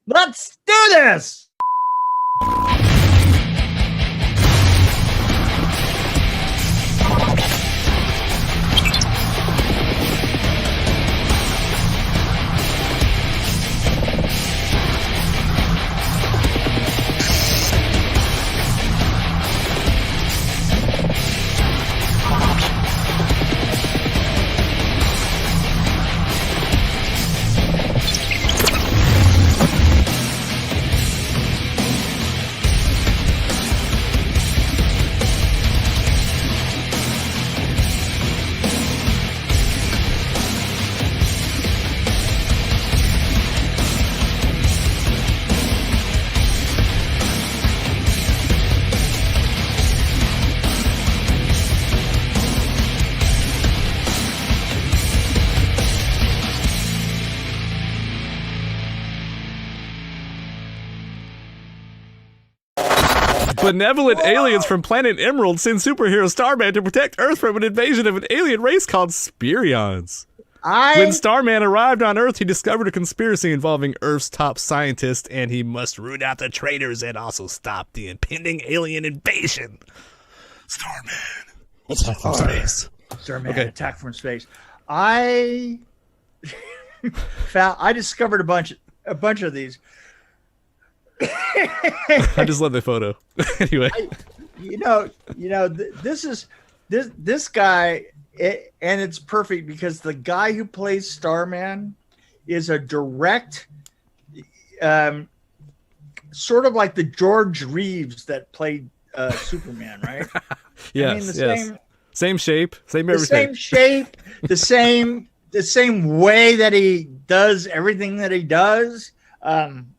Let's do this! Benevolent aliens from planet Emerald send superhero Starman to protect Earth from an invasion of an alien race called Spirions. When Starman arrived on Earth, he discovered a conspiracy involving Earth's top scientist, and he must root out the traitors and also stop the impending alien invasion. Starman, attack from space. Starman, attack from space. I discovered a bunch of these. I just love the photo. Anyway, this guy, and it's perfect because the guy who plays Starman is a direct, sort of like the George Reeves that played Superman, right? Yes, I mean, yes. Same shape, same everything. Same shape, the same way that he does everything that he does.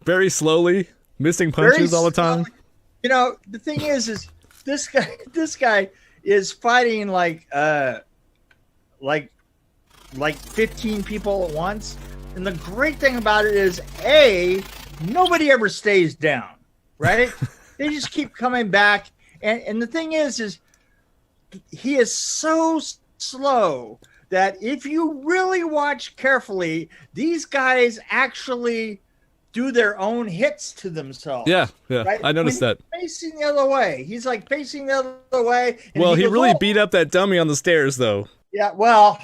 Very slowly. Missing punches all the time. You know, the thing is this guy is fighting like 15 people at once. And the great thing about it is, nobody ever stays down, right? They just keep coming back. And the thing is he is so slow that if you really watch carefully, these guys actually do their own hits to themselves. Yeah, right? I noticed that. Facing the other way. He's like facing the other way. Well, he really beat up that dummy on the stairs, though. Yeah, well,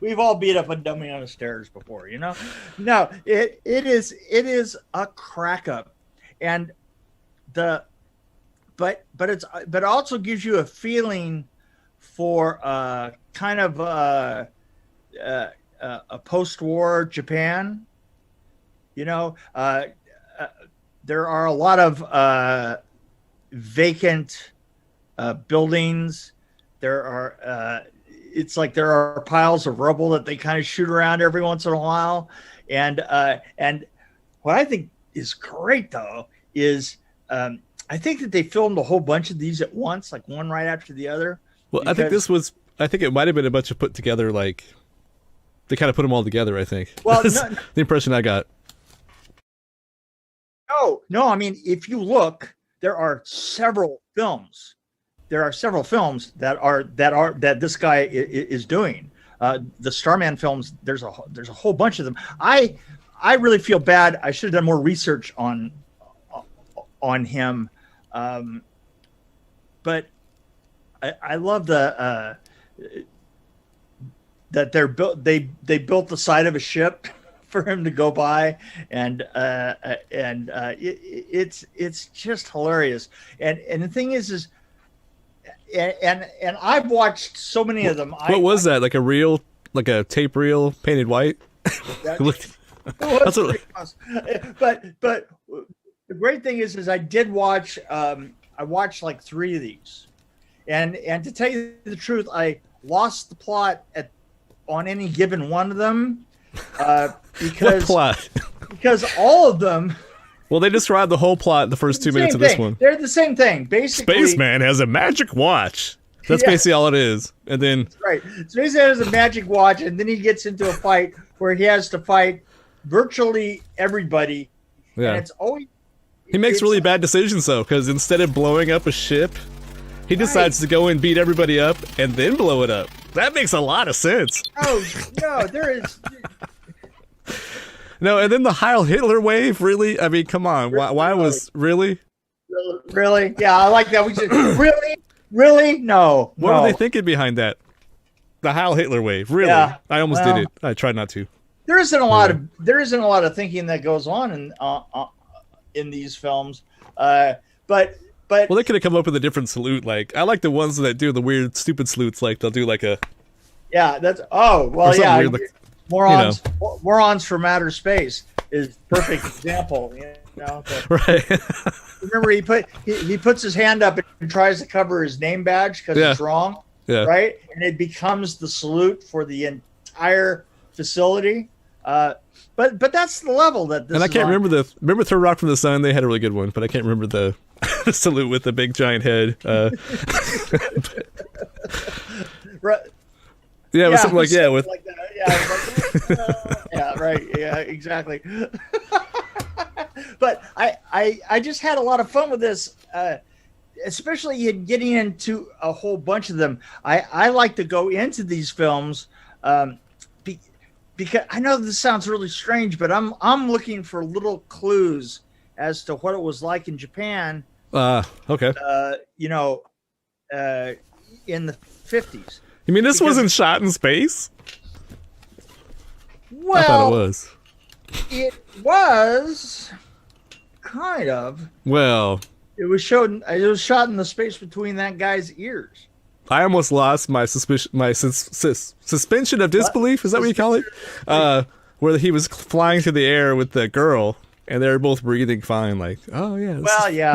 we've all beat up a dummy on the stairs before, you know? No, it is a crack up. And but it also gives you a feeling for kind of a post-war Japan. You know, there are a lot of vacant buildings. There are, it's like there are piles of rubble that they kind of shoot around every once in a while. And what I think is great, though, is I think that they filmed a whole bunch of these at once, like one right after the other. Well, I think it might have been a bunch of put together, like, they kind of put them all together, I think. Well, the impression I got. No, I mean, if you look, there are several films. There are several films that this guy is doing. The Starman films, there's a whole bunch of them. I really feel bad. I should have done more research on him. But I love that they built the side of a ship for him to go by, and it's just hilarious. And the thing is and I've watched so many of them. What was that? Like a tape reel painted white? But the great thing is I did watch. I watched like 3 of these, and to tell you the truth, I lost the plot on any given one of them. Because what plot? Because all of them. Well, they described the whole plot in the first 2 minutes of this one. They're the same thing, basically. Spaceman has a magic watch. That's basically all it is. And then right, Spaceman has a magic watch, and then he gets into a fight where he has to fight virtually everybody. Yeah, and it's always he makes really bad decisions though, because instead of blowing up a ship, he decides to go and beat everybody up and then blow it up. That makes a lot of sense. Oh no, there is. No, and then the Heil Hitler wave, really? I mean, come on. Why was, really? Really? Yeah, I like that. We just, really? No. What were they thinking behind that? The Heil Hitler wave, really? Yeah, I almost did it. I tried not to. There isn't a lot of thinking that goes on in these films. But well, they could have come up with a different salute. Like, I like the ones that do the weird, stupid salutes. Like, they'll do like a... Yeah, that's... Oh, well, yeah. Weird, like, morons from outer space is perfect example. You know, right. Remember, he puts his hand up and tries to cover his name badge because it's wrong. Yeah. Right? And it becomes the salute for the entire facility. But that's the level that this and I can't on. remember Throw Rock from the Sun. They had a really good one, but I can't remember the salute with the big giant head. Right. Yeah, it was something like that. Yeah, right. Yeah, exactly. But I just had a lot of fun with this, especially in getting into a whole bunch of them. I like to go into these films because I know this sounds really strange, but I'm looking for little clues as to what it was like in Japan. Okay. In the 50s. You mean this wasn't shot in space? Well, I thought it was. It was kind of. Well, it was shot in the space between that guy's ears. I almost lost my suspension of disbelief. Is that what you call it? Where he was flying through the air with the girl, and they were both breathing fine. Like, oh yeah,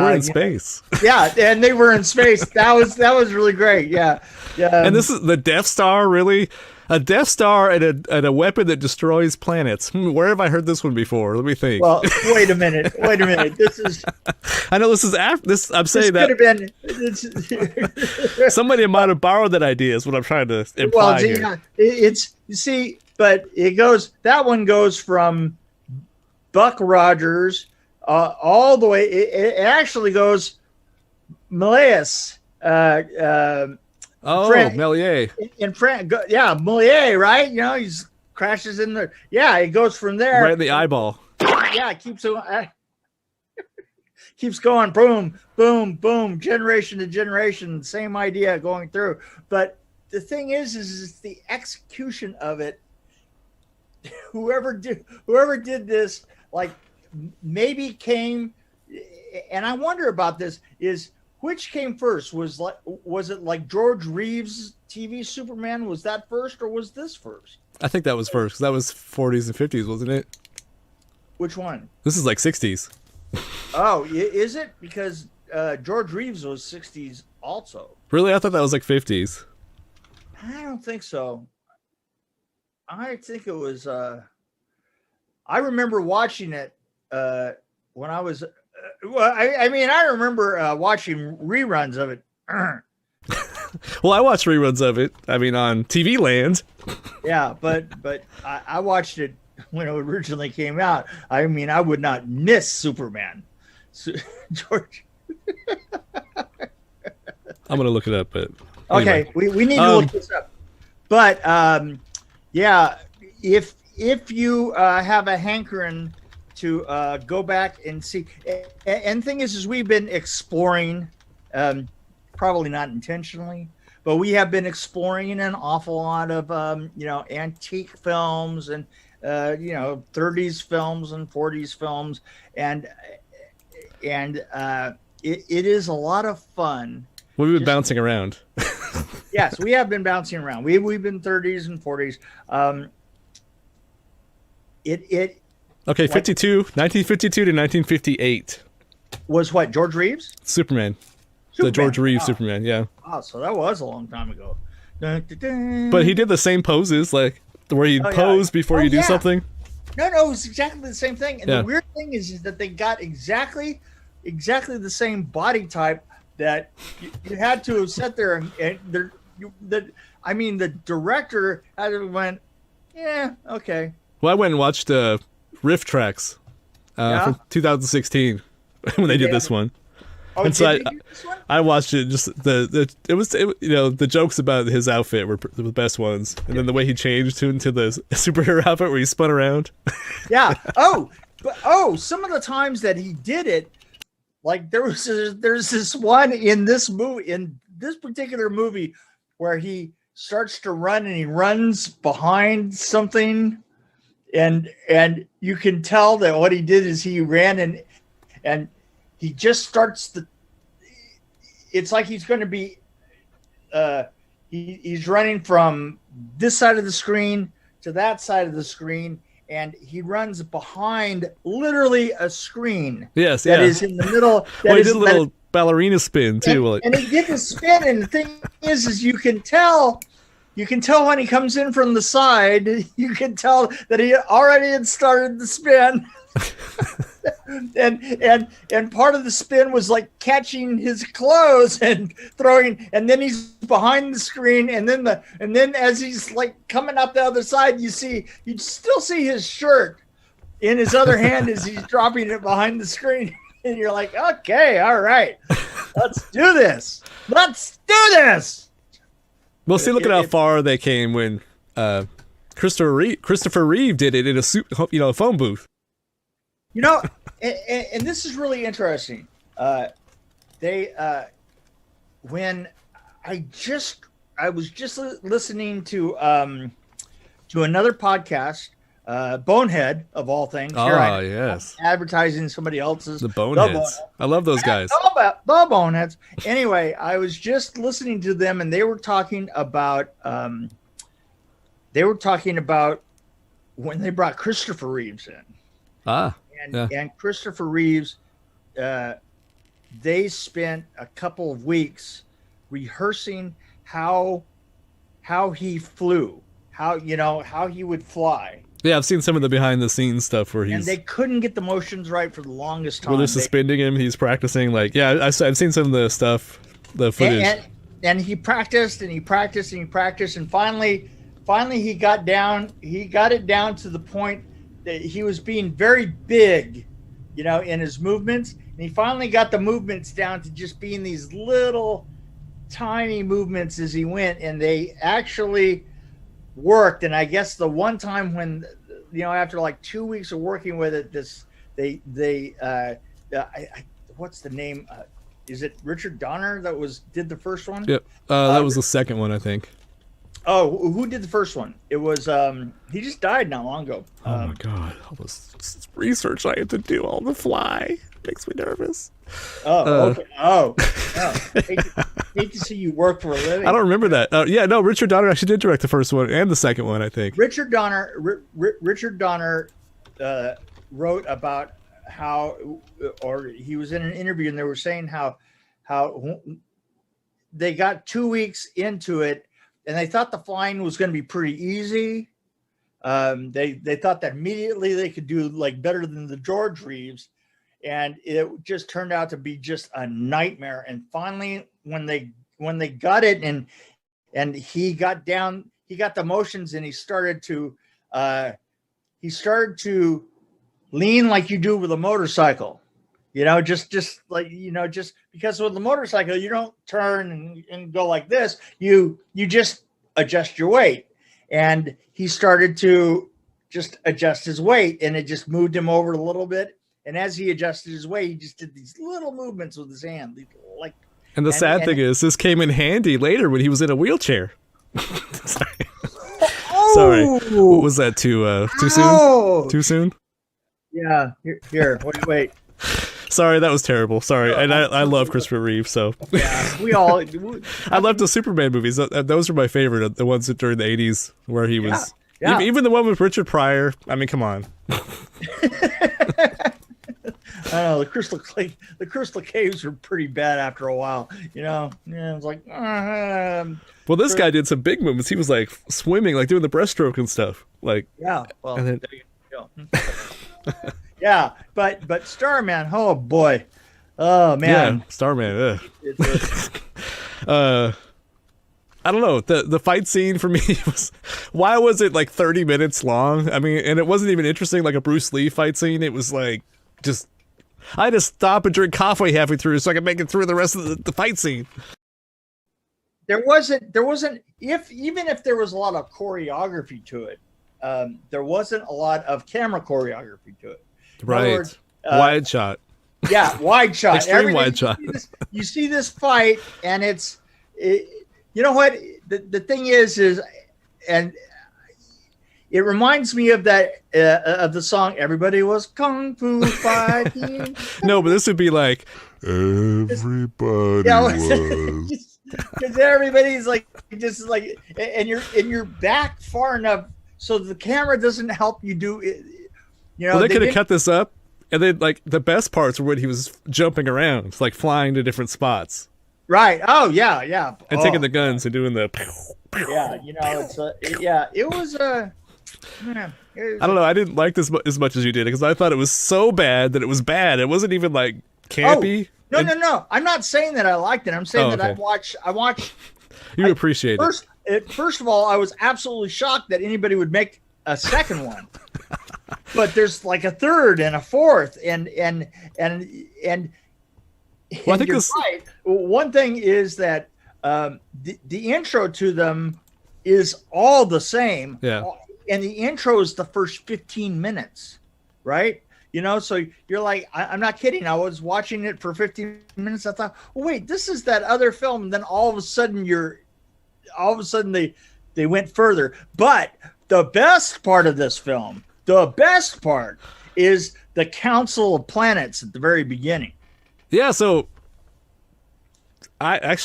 we're in space. Yeah, and they were in space. That was really great. Yeah. And this is the Death Star, really. A Death Star and a weapon that destroys planets. Where have I heard this one before? Let me think. Well, wait a minute. This is. I know this is after this. I'm saying that could have been. Somebody might have borrowed that idea. Is what I'm trying to imply here. Yeah, it's but it goes. That one goes from Buck Rogers all the way. It actually goes Malaise. Méliès. In France, Méliès, right? You know, he's crashes in there. Yeah, it goes from there. Right in the eyeball. Yeah, it keeps going. Boom, boom, boom. Generation to generation, same idea going through. But the thing is it's the execution of it. Whoever did this, like, maybe came, and I wonder about this is. Which came first? Was it like George Reeves' TV Superman? Was that first, or was this first? I think that was first, because that was 40s and 50s, wasn't it? Which one? This is like 60s. Oh, is it? Because George Reeves was 60s also. Really? I thought that was like 50s. I don't think so. I think it was... I remember watching it when I was... Well, I mean, I remember watching reruns of it. Well, I watched reruns of it. I mean, on TV Land. Yeah, but I watched it when it originally came out. I mean, I would not miss Superman. George. I'm gonna look it up, but anyway. Okay, we need to look this up. But yeah, if you have a hankering to go back and see, and thing is we've been exploring, probably not intentionally, but we have been exploring an awful lot of antique films and 30s films and 40s films, and it is a lot of fun. We've been bouncing around. Yes, we have been bouncing around. We've been 30s and 40s. Okay, 1952 to 1958. Was what, George Reeves? Superman. The George Reeves Superman, yeah. Oh, so that was a long time ago. Dun, dun, dun. But he did the same poses, like where he'd pose before you do something. No, it was exactly the same thing. And the weird thing is that they got exactly the same body type that you had to have sat there and the director had to went, yeah, okay. Well, I went and watched riff tracks from 2016 when they did this one. Oh, and so did you do this one? I watched it. Just the jokes about his outfit were the best ones, and then the way he changed into the superhero outfit where he spun around. Yeah. Some of the times that he did it, like there's this one in this particular movie where he starts to run and he runs behind something, and you can tell that what he did is he ran and he just starts it's like he's going to be he's running from this side of the screen to that side of the screen, and he runs behind literally a screen. Yes, that is in the middle. He did a little ballerina spin too. And he did the spin, and the thing is you can tell when he comes in from the side, you can tell that he already had started the spin. and part of the spin was like catching his clothes and throwing, and then he's behind the screen, and then as he's like coming up the other side, you still see his shirt in his other hand as he's dropping it behind the screen, and you're like, okay, all right, let's do this. Well, see, look at how far they came when Christopher Reeve did it in a phone booth. And this is really interesting. When I was just listening to another podcast, Bonehead of all things. Oh, yes. Advertising somebody else's. The Boneheads. I love those guys. The Boneheads. Anyway, I was just listening to them, and they were talking about when they brought Christopher Reeves in. And Christopher Reeves, they spent a couple of weeks rehearsing how he flew, how he would fly. Yeah, I've seen some of the behind the scenes stuff where and they couldn't get the motions right for the longest time. Where they're suspending him, he's practicing. I've seen some of the stuff, the footage. And he practiced and he practiced and he practiced, and finally he got it down to the point that he was being very big, in his movements, and he finally got the movements down to just being these little tiny movements as he went, and they actually worked. And I guess the one time when, after like 2 weeks of working with it, what's the name? Is it Richard Donner that did the first one? Yep, that was the second one, I think. Oh, who did the first one? It was he just died not long ago. Oh my god, all this research I had to do on the fly makes me nervous. Okay. Hate to see you work for a living. I don't remember that. Richard Donner actually did direct the first one and the second one, I think. Richard Donner wrote about how, or he was in an interview and they were saying how they got 2 weeks into it. And they thought the flying was going to be pretty easy. They thought that immediately they could do like better than the George Reeves, and it just turned out to be just a nightmare. And finally, when they got it and he got the motions, and he started to lean like you do with a motorcycle. Just because with the motorcycle, you don't turn and go like this. You just adjust your weight. And he started to just adjust his weight, and it just moved him over a little bit. And as he adjusted his weight, he just did these little movements with his hand. And the sad thing is, this came in handy later when he was in a wheelchair. Sorry. What was that, too soon? Too soon? Yeah. Here. Wait. Sorry, that was terrible. Sorry, and I love Christopher Reeve, so. Yeah, I love the Superman movies. Those are my favorite, the ones that during the 80s where he was. Yeah. Even the one with Richard Pryor. I mean, come on. I don't know, the Crystal Caves were pretty bad after a while. It was like. Well, this guy did some big movements. He was like swimming, like doing the breaststroke and stuff. Like. Yeah. Well. And then, yeah, but Starman, oh boy, oh man, yeah, Starman. I don't know. The fight scene for me was, why was it like 30 minutes long? I mean, and it wasn't even interesting like a Bruce Lee fight scene. It was like just I had to stop and drink coffee halfway through so I could make it through the rest of the fight scene. There wasn't even if there was a lot of choreography to it, there wasn't a lot of camera choreography to it. In right. Words, wide shot. Yeah, wide shot. Extreme wide shot. You see this fight, and you know what? The thing is, and it reminds me of that of the song "Everybody Was Kung Fu Fighting." No, but this would be like everybody was. Because everybody's like just like, and you're back far enough so the camera doesn't help you do it. You know, well, they could have cut this up, and then like the best parts were when he was jumping around, like flying to different spots. Right. Oh yeah. And taking the guns and doing the. Yeah, you know, it was man. I don't know. I didn't like this as much as you did because I thought it was so bad that it was bad. It wasn't even like campy. Oh, no. I'm not saying that I liked it. I'm saying that I watched. You appreciate it. First of all, I was absolutely shocked that anybody would make a second one. But there's like a third and a fourth, and well, I think you're right. One thing is that the intro to them is all the same. Yeah. And the intro is the first 15 minutes, right? You know, so you're like, I'm not kidding. I was watching it for 15 minutes. I thought, well, wait, this is that other film. And then all of a sudden they went further. But the best part of this film, is the Council of Planets at the very beginning. Yeah. So I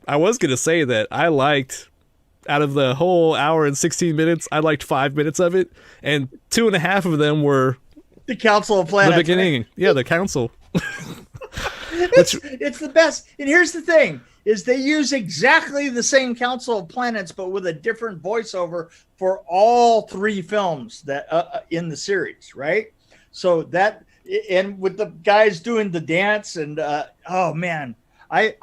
was going to say that I liked, out of the whole hour and 16 minutes, I liked 5 minutes of it. And 2.5 of them were the Council of Planets. The beginning. Right? Yeah, the Council. It's the best. And here's the thing, is they use exactly the same Council of Planets, but with a different voiceover for all 3 films that in the series, right? So that, and with the guys doing the dance and oh man, I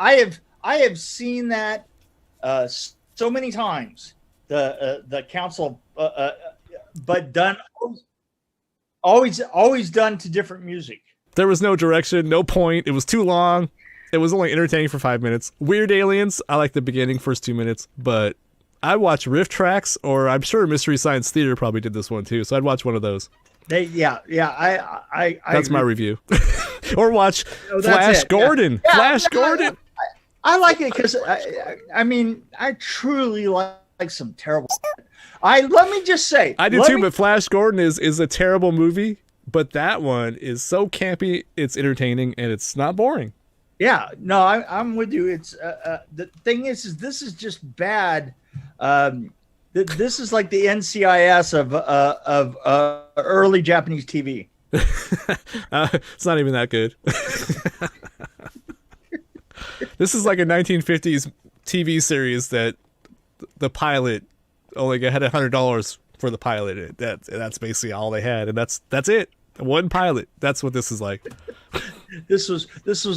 have seen that so many times, the Council, but done always done to different music. There was no direction, no point. It was too long. It was only entertaining for 5 minutes. Weird Aliens, I like the beginning, first 2 minutes, but I watch riff tracks, or I'm sure Mystery Science Theater probably did this one too, so I'd watch one of those. I that's my review. Or watch Flash Gordon. Yeah. Flash Gordon. I like it because I mean I truly like some terrible. Let me just say I do too, but Flash Gordon is a terrible movie, but that one is so campy, it's entertaining, and it's not boring. Yeah, no, I'm with you. It's the thing is this is just bad. This is like the NCIS of early Japanese TV. It's not even that good. This is like a 1950s TV series that the pilot only had $100 for the pilot. That's basically all they had, and that's it. One pilot. That's what this is like. This was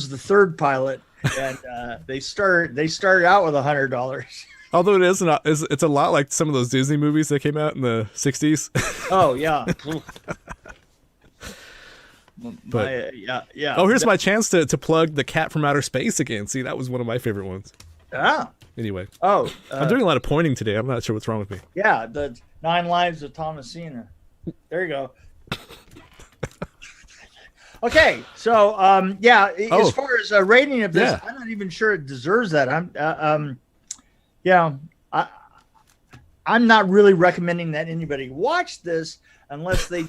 the third pilot, and they started out with $100. Although it's a lot like some of those Disney movies that came out in the 60s. Oh yeah. But yeah. Oh, here's my chance to plug The Cat from Outer Space again. See, that was one of my favorite ones. Ah. Anyway. Oh. I'm doing a lot of pointing today. I'm not sure what's wrong with me. Yeah, the 9 Lives of Thomasina. There you go. Okay, so as far as a rating of this, I'm not even sure it deserves that. I'm not really recommending that anybody watch this unless they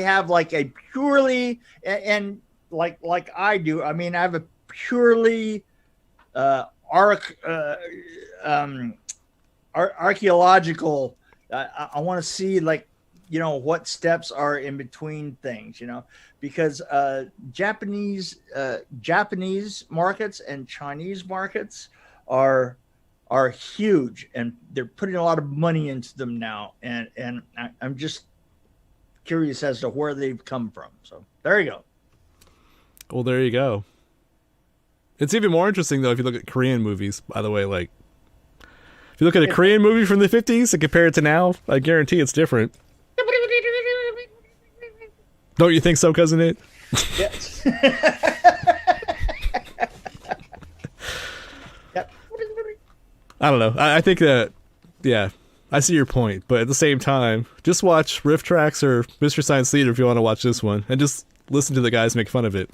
have like a purely and like I do. I mean, I have a purely archaeological. I want to see what steps are in between things, because Japanese markets and Chinese markets are huge, and they're putting a lot of money into them now, and I'm just curious as to where they've come from. So there you go. Well, there you go. It's even more interesting though if you look at Korean movies, by the way. Like if you look at a Korean movie from the 50s and compare it to now, I guarantee it's different. Don't you think so, Cousin Nate? Yes. Yep. I don't know. I think that, yeah, I see your point, but at the same time, just watch Riff Tracks or Mr. Science Theater if you want to watch this one, and just listen to the guys make fun of it.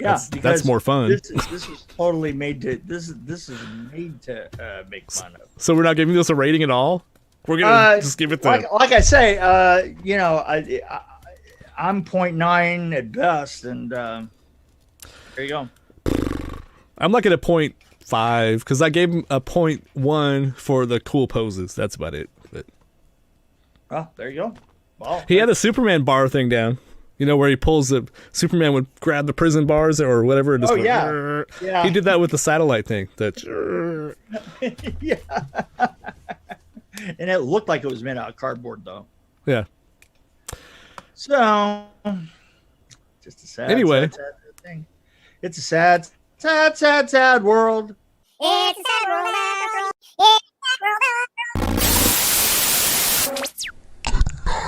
Yeah, that's more fun. This is totally made to. This is made to make fun of. So we're not giving this a rating at all. We're gonna just give it the like I say. You know, I'm 0.9 at best, and there you go. I'm like at a 0.5 because I gave him a 0.1 for the cool poses. That's about it. But oh, there you go. Well, he had a Superman bar thing down. You know, where he pulls the Superman would grab the prison bars or whatever. And just yeah. He did that with the satellite thing. That yeah. And it looked like it was made out of cardboard, though. Yeah. So, just a sad, anyway, sad thing. It's a sad, sad, sad, sad world. It's a sad world.